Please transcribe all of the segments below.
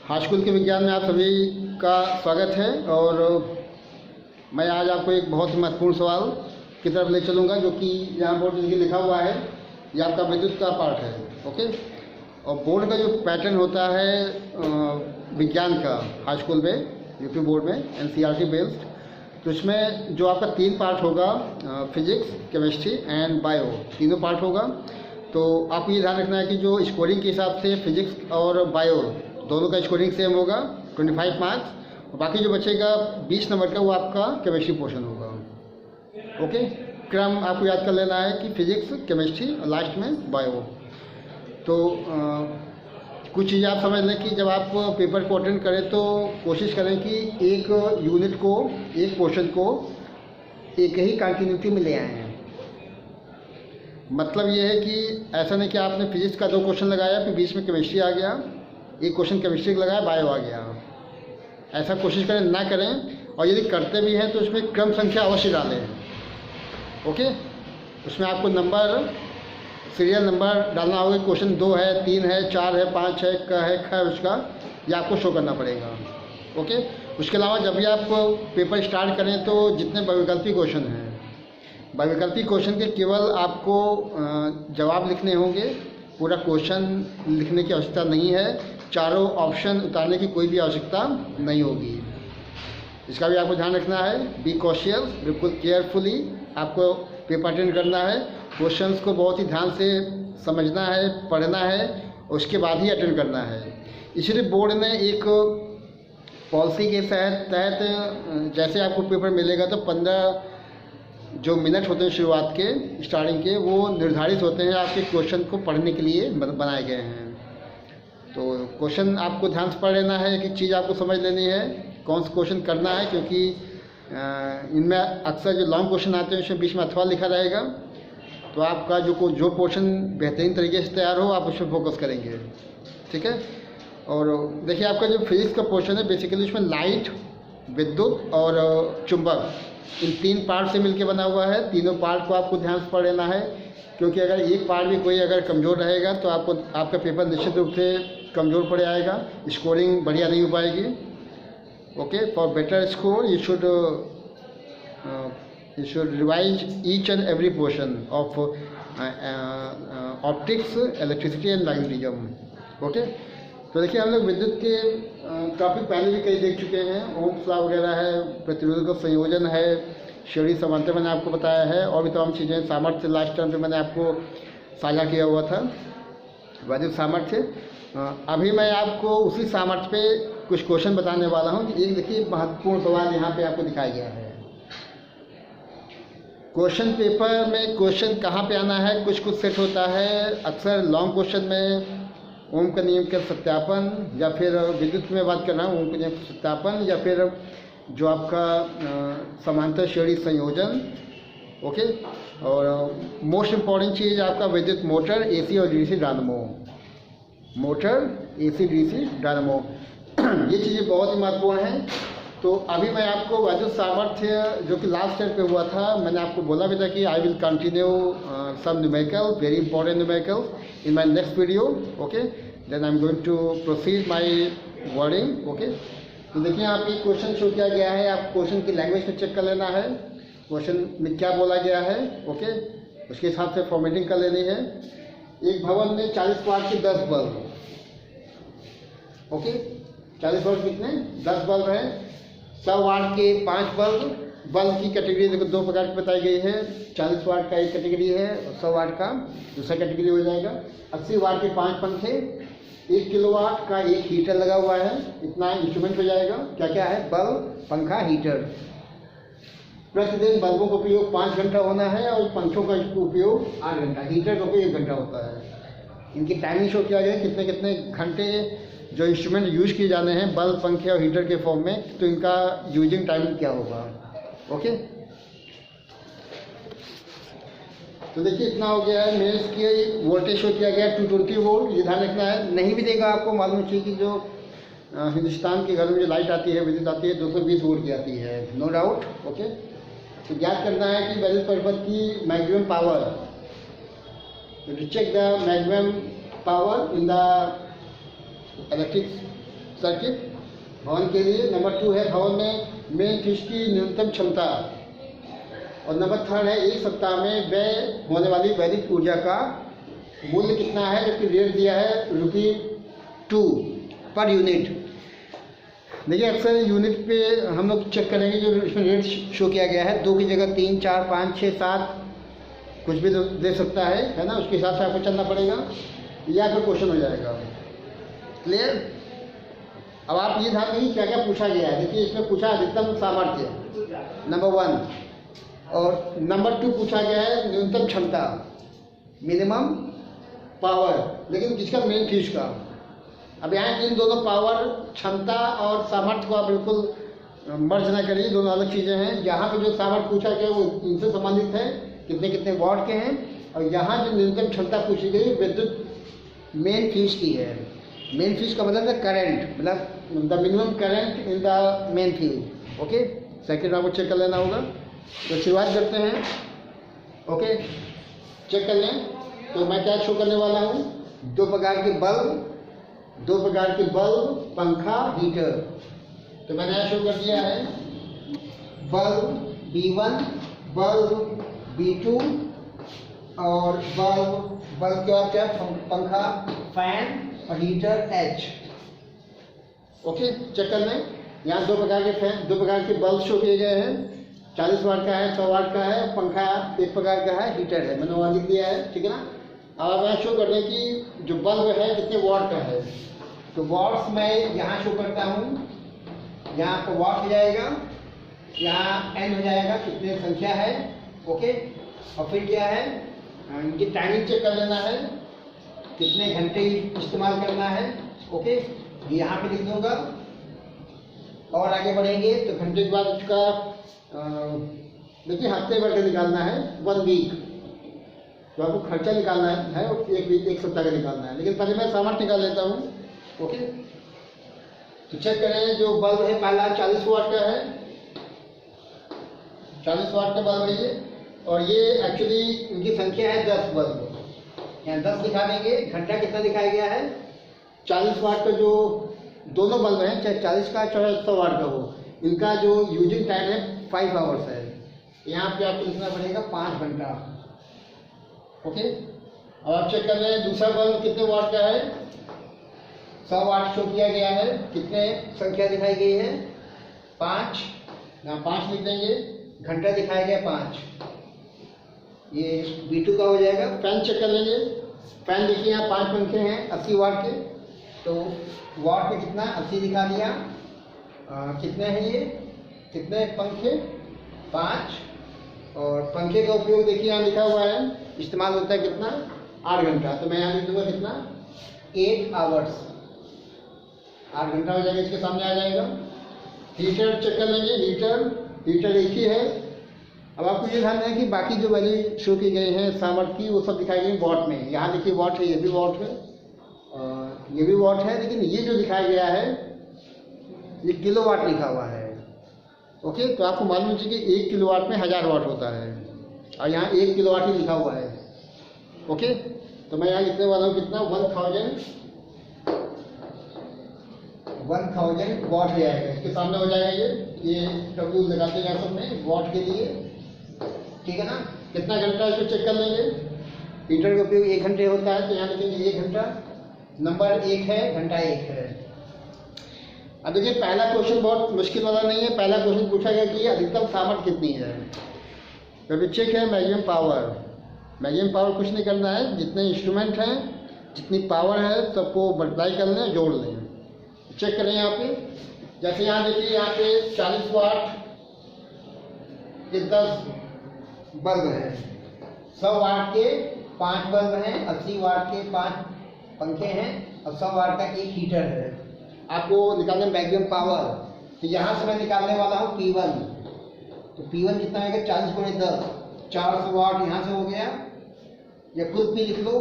High school के विज्ञान में आप सभी का स्वागत है। और मैं आज आपको एक बहुत ही महत्वपूर्ण सवाल की तरफ ले चलूँगा, जो कि यहाँ बोर्ड में लिखा हुआ है। ये आपका विद्युत का पार्ट है। ओके। और बोर्ड का जो पैटर्न होता है विज्ञान का हाई स्कूल में, यूपी बोर्ड में NCERT बेस्ड, तो इसमें जो आपका 3 पार्ट होगा, फिजिक्स, केमिस्ट्री एंड बायो, तीनों पार्ट होगा। तो आपको ये ध्यान रखना है कि जो स्कोरिंग के हिसाब से फिजिक्स और बायो दोनों का स्कोरिंग सेम होगा, 25 मार्क्स। बाकी जो बचेगा 20 नंबर का, वो आपका केमिस्ट्री पोर्शन होगा। ओके। क्रम आपको याद कर लेना है कि फिजिक्स, केमिस्ट्री और लास्ट में बायो। तो कुछ चीज़ें आप समझ लें कि जब आप पेपर को अटेंड करें तो कोशिश करें कि एक यूनिट को, एक पोर्शन को एक ही कंटिन्यूटी में ले आए हैं। मतलब ये है कि ऐसा नहीं कि आपने फिजिक्स का 2 क्वेश्चन लगाया, फिर बीच में केमिस्ट्री आ गया, एक क्वेश्चन केमिस्ट्री का लगाया, बायो आ गया। ऐसा कोशिश करें ना करें। और यदि करते भी हैं तो उसमें क्रम संख्या अवश्य डालें। ओके। उसमें आपको नंबर, सीरियल नंबर डालना होगा। क्वेश्चन 2 है, 3 है, 4 है, 5 है, क है, ख है, उसका ये आपको शो करना पड़ेगा। ओके। उसके अलावा जब भी आप पेपर स्टार्ट करें तो जितने बहुविकल्पी क्वेश्चन हैं, बहुविकल्पी क्वेश्चन के केवल आपको जवाब लिखने होंगे। पूरा क्वेश्चन लिखने की आवश्यकता नहीं है। चारों ऑप्शन उतारने की कोई भी आवश्यकता नहीं होगी। इसका भी आपको ध्यान रखना है। बी कॉशियस, बिल्कुल केयरफुली आपको पेपर अटेंड करना है। क्वेश्चंस को बहुत ही ध्यान से समझना है, पढ़ना है, उसके बाद ही अटेंड करना है। इसलिए बोर्ड ने एक पॉलिसी के तहत जैसे आपको पेपर मिलेगा तो 15 जो मिनट होते हैं शुरुआत के, स्टार्टिंग के, वो निर्धारित होते हैं आपके क्वेश्चन को पढ़ने के लिए बनाए गए हैं। तो क्वेश्चन आपको ध्यान से पढ़ लेना है, एक एक चीज़ आपको समझ लेनी है कौन सा क्वेश्चन करना है, क्योंकि इनमें अक्सर जो लॉन्ग क्वेश्चन आते हैं उसमें बीच में अथवा लिखा रहेगा। तो आपका जो पोर्शन बेहतरीन तरीके से तैयार हो, आप उस पर फोकस करेंगे। ठीक है। और देखिए, आपका जो फिजिक्स का पोर्शन है, बेसिकली उसमें लाइट, विद्युत और चुंबक, इन 3 पार्ट से मिलकर बना हुआ है। तीनों पार्ट को आपको ध्यान से पढ़ लेना है, क्योंकि अगर एक पार्ट भी कोई अगर कमज़ोर रहेगा तो आपका पेपर निश्चित रूप से कमज़ोर पड़ आएगा, स्कोरिंग बढ़िया नहीं हो पाएगी। Okay. For better score you should revise each and every portion of optics, electricity and magnetism. Okay. तो देखिए, हम लोग विद्युत के टॉपिक पहले भी कई देख चुके हैं। ओम्स लॉ वगैरह है, प्रतिरोध का संयोजन है, श्रेणी समांतर मैंने आपको बताया है, और भी तमाम चीज़ें। सामर्थ्य लास्ट टर्म पे मैंने आपको साझा किया हुआ था, वैद्युत सामर्थ्य। अभी मैं आपको उसी सामर्थ्य पे कुछ क्वेश्चन बताने वाला हूँ। एक देखिए महत्वपूर्ण सवाल यहाँ पे आपको दिखाया गया है। क्वेश्चन पेपर में क्वेश्चन कहाँ पे आना है, कुछ सेट होता है। अक्सर लॉन्ग क्वेश्चन में ओम का नियम का सत्यापन, या फिर विद्युत में बात कर रहा हूँ, ओम का नियम का सत्यापन, या फिर जो आपका समांतर श्रेणी संयोजन। ओके। और मोस्ट इम्पॉर्टेंट चीज़ आपका विद्युत मोटर, AC और DC dynamo, motor, AC, DC dynamo, ये चीज़ें बहुत ही महत्वपूर्ण हैं। तो अभी मैं आपको वैद्युत सामर्थ्य, जो कि लास्ट ईयर पे हुआ था, मैंने आपको बोला भी था कि I will continue some numerical, very important numerical in my next video. Okay. Then I am going to proceed my wording. Okay. तो देखिए, यहाँ पे क्वेश्चन शो किया गया है। आप क्वेश्चन की लैंग्वेज में चेक कर लेना है, क्वेश्चन में क्या बोला गया है। ओके। उसके हिसाब से फॉर्मेटिंग कर लेनी है। एक भवन में 40 वाट के 10 बल्ब। ओके। 40 बल्ब कितने? 10 बल्ब हैं। 100 वाट के 5 बल्ब। बल्ब की कैटेगरी देखो 2 प्रकार की बताई गई है। 40 वाट का एक कैटेगरी है और 100 वाट का दूसरा कैटेगरी हो जाएगा। 80 वाट के 5 पंखे, 1 किलोवाट का एक हीटर लगा हुआ है। इतना इंस्ट्रूमेंट हो जाएगा। क्या क्या है? बल्ब, पंखा, हीटर। प्रतिदिन बल्बों का उपयोग 5 घंटा होना है और पंखों का उपयोग 8 घंटा, हीटर का उपयोग 1 घंटा होता है। इनकी टाइमिंग शो किया गया है, कितने कितने घंटे जो इंस्ट्रूमेंट यूज किए जाने हैं बल्ब, पंखे और हीटर के फॉर्म में, तो इनका यूजिंग टाइमिंग क्या होगा। ओके। तो देखिए, इतना हो गया है। मेरे इसकी वोल्टेज शो किया गया है 220 वोल्ट। ये ध्यान रखना है, नहीं भी देगा आपको मालूम चाहिए कि जो हिंदुस्तान के घर में जो लाइट आती है, विद्युत आती है, 220 वोल्ट की आती है, नो डाउट। ओके। तो ज्ञात करना है कि वैद्युत परिपथ की maximum power, to check the maximum power in the electric circuit भवन के लिए। नंबर 2 है भवन में मेन फिश की न्यूनतम क्षमता। और नंबर 3 है एक सप्ताह में व्यय होने वाली वैदिक ऊर्जा का मूल्य कितना है, जबकि रेट दिया है ₹2 पर यूनिट। देखिए अक्सर यूनिट पे हम लोग चेक करेंगे, जो इसमें रेट शो किया गया है 2 की जगह 3, 4, 5, 6, 7 कुछ भी दे सकता है ना, उसके हिसाब से आपको चलना पड़ेगा या फिर क्वेश्चन हो जाएगा। क्लियर? अब आप ये ध्यान देंगे क्या क्या पूछा गया है। देखिए इसमें पूछा अधिकतम सामर्थ्य नंबर 1, और नंबर 2 पूछा गया है न्यूनतम क्षमता मिनिमम पावर, लेकिन किसका, मेन फिश का। अब यहाँ इन दोनों पावर, क्षमता और सामर्थ्य को आप बिल्कुल मर्ज ना करिए, दोनों अलग चीज़ें हैं। यहाँ पे जो सामर्थ्य पूछा गया वो इनसे संबंधित है, कितने कितने वॉट के हैं, और यहाँ जो न्यूनतम क्षमता पूछी गई विद्युत मेन फिश की है। मेन फिश का मतलब है करंट, मतलब the minimum current in the main fish. Okay, second आपको चेक कर लेना होगा। तो शुरुआत करते हैं। ओके, चेक कर लें। तो मैं क्या शो करने वाला हूँ, 2 प्रकार के बल्ब, 2 प्रकार के बल्ब, पंखा, हीटर। तो मैंने यहाँ शो कर दिया है बल्ब B1, बल्ब B2 और बल्ब क्या पंखा, फैन और हीटर H। ओके, चेक कर लें। यहाँ 2 प्रकार के फैन, 2 प्रकार के बल्ब शो किए गए हैं। 40 वाट का है, 100 वाट का है। पंखा 1 प्रकार का है, हीटर है, मैंने वहाँ लिख दिया है, ठीक है ना। अब मैं शो कर दें कि जो बल्ब है कितने वॉट का है। तो वॉट्स मैं यहाँ शो करता हूँ, यहाँ पर वॉट हो जाएगा, यहाँ n हो जाएगा, कितने संख्या है। ओके, और फिर क्या है, इनकी टाइमिंग चेक कर लेना है, कितने घंटे इस्तेमाल करना है। ओके, यहाँ पे लिख दूंगा। और आगे बढ़ेंगे तो घंटे के बाद उसका देखिए हफ्ते भर का निकालना है, 1 वीक। तो आपको खर्चा निकालना है और एक सप्ताह का निकालना है, लेकिन पहले मैं सामर्थ्य निकाल लेता हूँ। ओके, तो चेक करें। जो बल्ब है पहला 40 वाट का है, 40 वाट का बल्ब है ये, और ये एक्चुअली इनकी संख्या है 10 बल्ब, यहाँ 10 दिखा देंगे। घंटा कितना दिखाया गया है, 40 वाट का जो दोनों बल्ब हैं, चाहे 40 का चाहे 100 वाट का हो, इनका जो यूजिंग टाइम है 5 आवर्स है। यहाँ पे आपको लिखना पड़ेगा 5 घंटा। ओके, अब आप चेक कर रहे हैं दूसरा बल्ब कितने वाट का है, 100 वाट शो किया गया है। कितने संख्या दिखाई गई है, 5, यहाँ 5 लिख देंगे। घंटा दिखाया गया 5, ये B2 का हो जाएगा। फैन चेक कर लेंगे। फैन देखिए यहाँ 5 पंखे हैं 80 वाट के, तो वाट पे कितना 80 दिखा दिया। कितने हैं ये, कितने पंखे, 5। और पंखे का उपयोग देखिए यहाँ लिखा हुआ है, इस्तेमाल होता है कितना, 8 घंटा। तो मैं यहाँ लिख दूंगा कितना, 8 आवर्स, 8 घंटा हो जाएगा, इसके सामने आ जाएगा। हीटर चेक कर लेंगे। हीटर एक ही है। अब आपको ये ध्यान है कि बाकी जो वैल्यू शो की गई हैं सामर्थ्य की, वो सब दिखाई गई वॉट में। यहाँ देखिए वॉट है, ये भी वॉट है, ये भी वॉट है, लेकिन ये जो दिखाया गया है ये किलोवाट लिखा हुआ है। ओके, तो आपको मालूम चाहिए कि 1 किलोवाट में 1000 वाट होता है, और यहाँ 1 किलोवाट ही लिखा हुआ है। ओके, तो मैं यहाँ लिखने वाला हूँ कितना, 1000 वाट हो जाएगा, इसके सामने हो जाएगा ये W लगाते हैं सबने वाट के लिए, ठीक है ना। कितना घंटा इसको चेक कर लेंगे। हीटर का उपयोग 1 घंटे होता है, तो यहाँ लिखेंगे 1 घंटा। नंबर 1 है, घंटा 1 है। अब देखिए पहला क्वेश्चन बहुत मुश्किल वाला नहीं है। पहला क्वेश्चन पूछा गया कि अधिकतम सामर्थ्य कितनी है। तो चेक है मैक्सिमम पावर। मैक्सिमम पावर कुछ नहीं करना है, जितने इंस्ट्रूमेंट हैं, जितनी पावर है सबको मल्टीप्लाई कर लें, जोड़ लें। चेक करें यहाँ पे, जैसे यहाँ देखिए, यहाँ पे 40 वाट के 10 बल्ब हैं, 100 वाट के 5 बल्ब हैं, 80 वाट के 5 पंखे हैं, और 100 वाट का 1 हीटर है। आपको निकालना मैक्सिमम पावर। तो यहाँ से मैं निकालने वाला हूँ P1। तो P1 कितना होगा, 40 × 10, 400 वाट यहाँ से हो गया, या खुद भी लिख लो।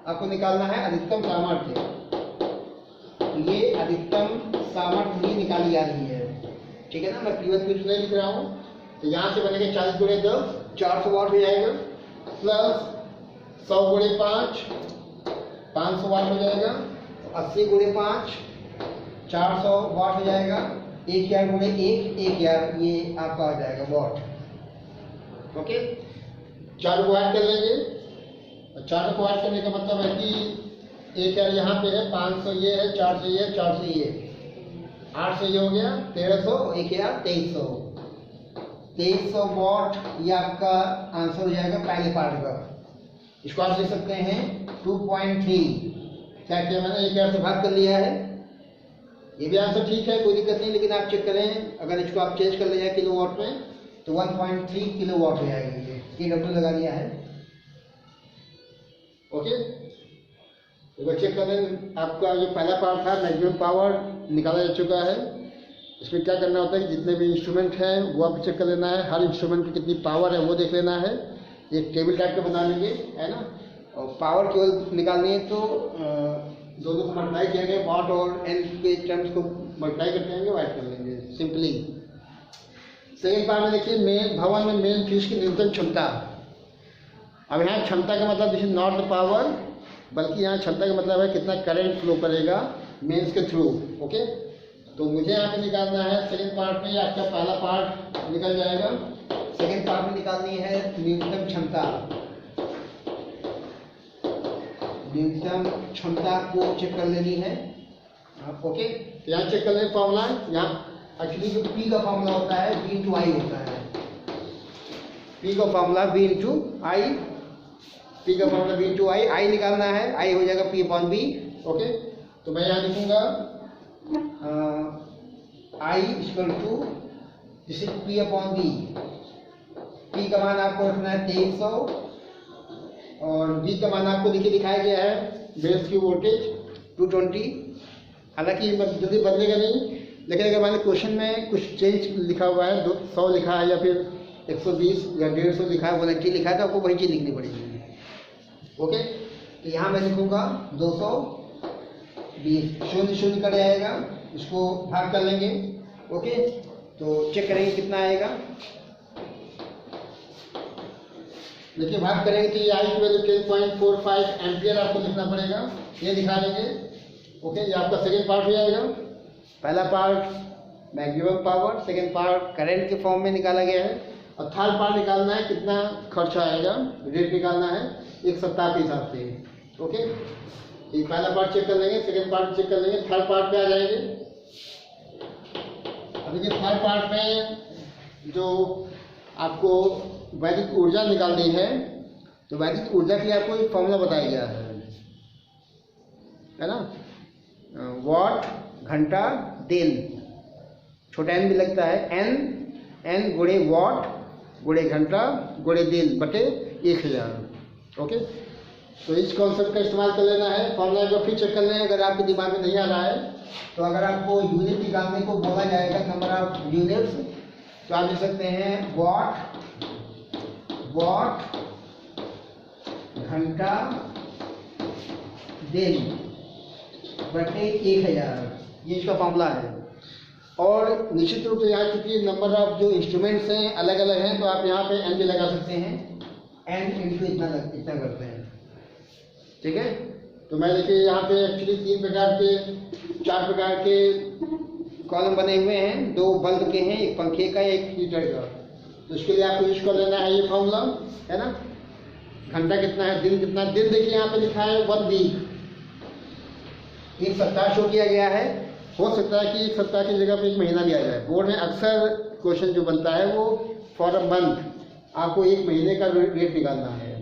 आपको निकालना है अधिकतम सामर्थ्य। तो ये अधिकतम सामर्थ्य ही निकाली जा रही है, ठीक है ना। मैं P1 कुछ नहीं लिख रहा हूँ। तो यहाँ से बनेगा 40 × 10, 400 वाट हो जाएगा, प्लस 100 × 5, 500 वाट हो जाएगा, 80 × 5, 400 वाट हो जाएगा। 1000 गुणे 1000 ये आपका हो जाएगा वाट। ओके, चारों को ऐड कर लेंगे। और चारों को ऐड करने का मतलब है कि 1000 यहाँ पे है, 500 ये है, 400 ये है, 400 ये है, 800 ये हो गया, 1300, 1000 2300। 2300 वाट ये आपका आंसर हो जाएगा पहले पार्ट का। इसको आप लिख सकते हैं 2.3। क्या किया मैंने, 1000 से भाग कर लिया है। ये भी आंसर ठीक है, कोई दिक्कत नहीं, लेकिन आप चेक करें अगर इसको आप चेंज कर ले जाए किलोवाट में तो 1.3 किलोवाट हो जाएगी। ये KW लगा दिया है। ओके, एक बार चेक करें। आपका जो पहला पार्ट था मैक्सिमम पावर निकाला जा चुका है। इसमें क्या करना होता है कि जितने भी इंस्ट्रूमेंट हैं वो आप चेक कर लेना है, हर इंस्ट्रूमेंट की कितनी पावर है वो देख लेना है। एक टेबल टाइप का बना लेंगे, है ना। और पावर केवल निकालनी है तो दोनों को मल्टीप्लाई किया गया, वाट और एन के टर्म्स को मल्टीप्लाई करते हैं, वाइट कर लेंगे सिंपली। सेकेंड पार्ट में देखिए, मेन भवन में मेन फ्यूज की न्यूनतम क्षमता। अब यहाँ क्षमता का मतलब this is not the power, बल्कि यहाँ क्षमता का मतलब है कितना करंट फ्लो करेगा मेंस के थ्रू। ओके, तो मुझे यहाँ पे निकालना है सेकेंड पार्ट में, आपका पहला पार्ट निकल जाएगा। सेकेंड पार्ट में निकालनी है न्यूनतम क्षमता। न्यूनतम क्षमता को चेक कर लेनी है। ओके, तो यहाँ चेक कर लें फॉर्मूला। यहाँ एक्चुअली जो P का फॉर्मूला होता है V इंटू आई होता है। P का फॉर्मूला V इंटू आई, P का फॉर्मूला V इंटू आई। आई निकालना है, आई हो जाएगा P अपॉन V। ओके, तो मैं यहाँ लिखूंगा I equal to this is P upon V। P का मान आपको रखना है 2300 और V का मान आपको देखिए दिखाया गया है बेस की वोल्टेज 220। हालांकि जल्दी बदलेगा नहीं, लेकिन अगर मैंने क्वेश्चन में कुछ चेंज लिखा हुआ है, 100 लिखा है या फिर 120 या 150 लिखा है, 180 लिखा है, तो आपको वही चीज़ लिखनी पड़ेगी। ओके, तो यहाँ मैं लिखूंगा 220, शून्य शून्य कट जाएगा, इसको भाग कर लेंगे। ओके, तो चेक करेंगे कितना आएगा। देखिए भाग करेंगे तो ये आई की वैल्यू 10.45 एम्पियर आपको लिखना पड़ेगा, ये दिखा देंगे। ओके, ये आपका सेकेंड पार्ट हो जाएगा। पहला part maximum power, second part current के फॉर्म में निकाला गया है। और थर्ड पार्ट निकालना है कितना खर्चा आएगा, रेट निकालना है एक सप्ताह के हिसाब से। ओके, ये पहला पार्ट चेक कर लेंगे, सेकेंड पार्ट चेक कर लेंगे, थर्ड पार्ट पे आ जाएंगे। अब देखिए थर्ड पार्ट में जो आपको वैदिक ऊर्जा निकालनी है, तो वैदिक ऊर्जा के लिए आपको एक फॉर्मूला बताया गया है ना। वाट घंटा दिन, छोटा एन भी लगता है, एन गुणे वाट गुणे घंटा गुणे दिन बटे 1000। ओके, तो इस कॉन्सेप्ट का इस्तेमाल कर लेना है। फॉर्मूला को फिर चेक कर लें अगर आपके दिमाग में नहीं आ रहा है तो। अगर आपको यूनिट निकालने को बोला जाएगा नंबर ऑफ यूनिट्स, तो आप लिख सकते हैं वाट घंटा दिन बटे 1000, ये इसका फॉर्मूला है। और निश्चित रूप से यहाँ चूंकि नंबर ऑफ जो इंस्ट्रूमेंट्स हैं अलग अलग हैं, तो आप यहाँ पे एन भी लगा सकते हैं। एन इंटू इतना करते हैं, ठीक है। तो मैं देखिए यहाँ पे एक्चुअली 4 प्रकार के कॉलम बने हुए हैं, 2 बल्ब के हैं, एक पंखे का एक हीटर का। तो इसके लिए आपको यूज कर लेना है ये फॉर्मूला, है ना। घंटा कितना है, दिन कितना, दिन देखिए यहाँ पे लिखा है 1 वीक, एक सप्ताह शो किया गया है। हो सकता है कि एक सप्ताह की जगह पे 1 महीना भी आ जाए। बोर्ड में अक्सर क्वेश्चन जो बनता है वो फॉर अ मंथ, आपको 1 महीने का रेट निकालना है।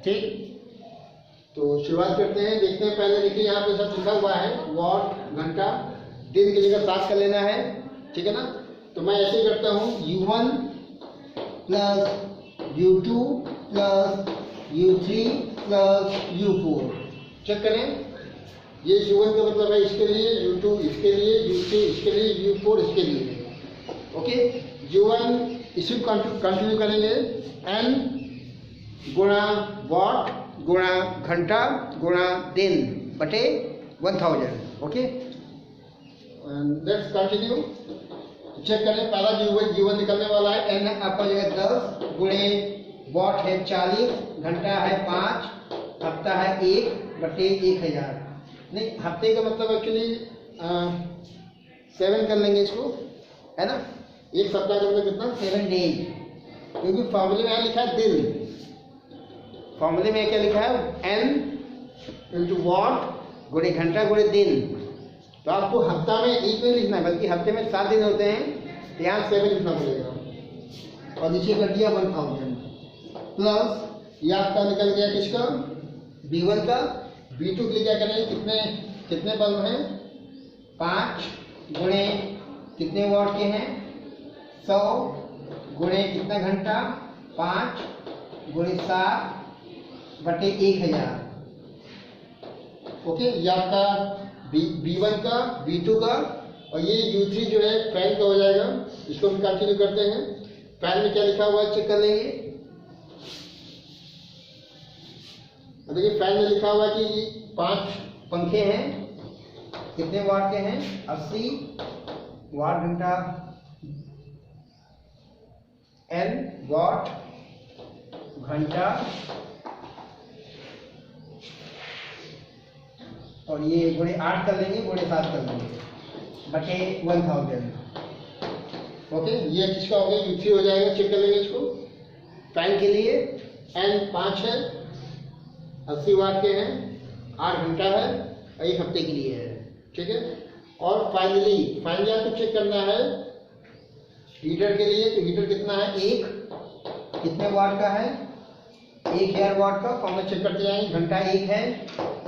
ठीक, तो शुरुआत करते हैं, देखते हैं। पहले देखिए यहाँ पे सब लिखा हुआ है, वाट घंटा, दिन की जगह 7 कर लेना है, ठीक है ना। तो मैं ऐसे ही करता हूँ, U1 plus U2 plus U3 plus U4। Check करें, ये U1 का मतलब है इसके लिए, U2 इसके लिए, U3 इसके लिए, U4 इसके लिए। ओके, U1 इसी को कंटिन्यू करेंगे, N गुणा वाट गुणा घंटा गुणा दिन बटे 1000। Okay, let's continue. चेक करें, पहला U1 निकलने वाला है, N आपका जो है 10 गुणे वाट है 40, घंटा है 5, हफ्ता है 1 बटे 1000। नहीं, हफ्ते का मतलब एक्चुअली 7 कर लेंगे इसको, है ना। एक सप्ताह का मतलब कितना, 7 डेज। क्योंकि फॉर्मूले में यहाँ लिखा है दिन, फॉर्मूले में क्या लिखा है, एन इंटू वॉट गुणे घंटा गुणे दिन। तो आपको हफ्ता में एक नहीं लिखना है, बल्कि हफ्ते में 7 दिन होते हैं, तो यहाँ 7 लिखना पड़ेगा। और नीचे कर दिया 1000 प्लस ये आपका निकल गया किसका, B1 का। B2 के लिए क्या करेंगे, कितने बल्ब हैं, 5 गुणे कितने वॉट के हैं, 100 गुणे कितना घंटा, 5 गुणे 7 बटे 1000। ओके। ये आपका B1 का, B2 का, और ये U3 जो है फैन का हो जाएगा। इसको हम कंटिन्यू करते हैं। फैन में क्या लिखा हुआ है चेक कर लेंगे। देखिए फैन में लिखा हुआ है कि 5 पंखे हैं, कितने वाट के हैं, 80 वाट घंटा, N वाट घंटा, और ये गुणे 8 कर लेंगे, गुणे 7 कर लेंगे, बटे 1000। ओके। ये किसका हो गया, U3 हो जाएगा। चेक कर लेंगे इसको। फैन के लिए N 5 है, 80 वाट के हैं, 8 घंटा है, और 1 हफ्ते के लिए है। ठीक है। और फाइनली आपको चेक करना है हीटर के लिए। तो हीटर कितना है, 1 कितने वाट का है, 1000 वाट का। फॉर्मूला चेक करते जाएंगे। घंटा 1 है,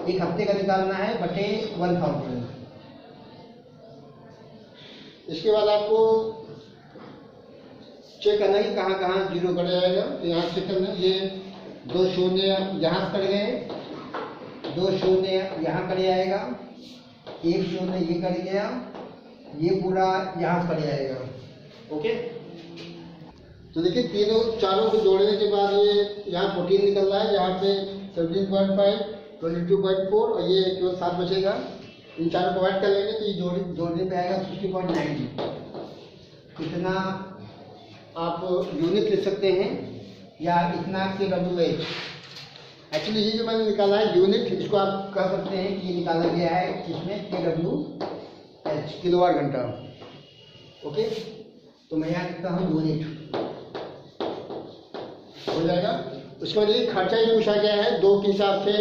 1 हफ्ते का निकालना है, बटे 1000। इसके बाद आपको चेक करना है कि कहाँ कहाँ जीरो कट जाएगा। तो यहाँ चेक करना है, ये 2 शून्य यहाँ कट गए, 2 शून्य यहाँ कट जाएगा, 1 शून्य ये कट गया, ये पूरा यहाँ कट जाएगा। ओके। तो देखिए चारों को जोड़ने के बाद ये यहाँ 14 निकल रहा है, यहाँ पे 17.5, 22.4, और ये केवल 7 बचेगा। इन चारों को ऐड कर लेंगे तो ये जोड़ने पे आएगा 60.90। इतना आप यूनिट लिख सकते हैं, या इतना kWh। एक्चुअली ये जो मैंने निकाला है यूनिट, इसको आप कह सकते हैं कि ये निकाला गया है इसमें kWh, किलोवाट घंटा। ओके। तो मैं यहाँ लिखता हूँ यूनिट, हो जाएगा। उसके बाद ये खर्चा ही पूछा गया है 2 के हिसाब से,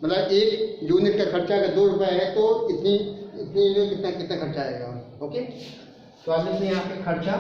मतलब 1 यूनिट का खर्चा अगर 2 रुपये है तो इतनी यूनिट कितना खर्चा आएगा। ओके। तो अब इसमें यहाँ पे खर्चा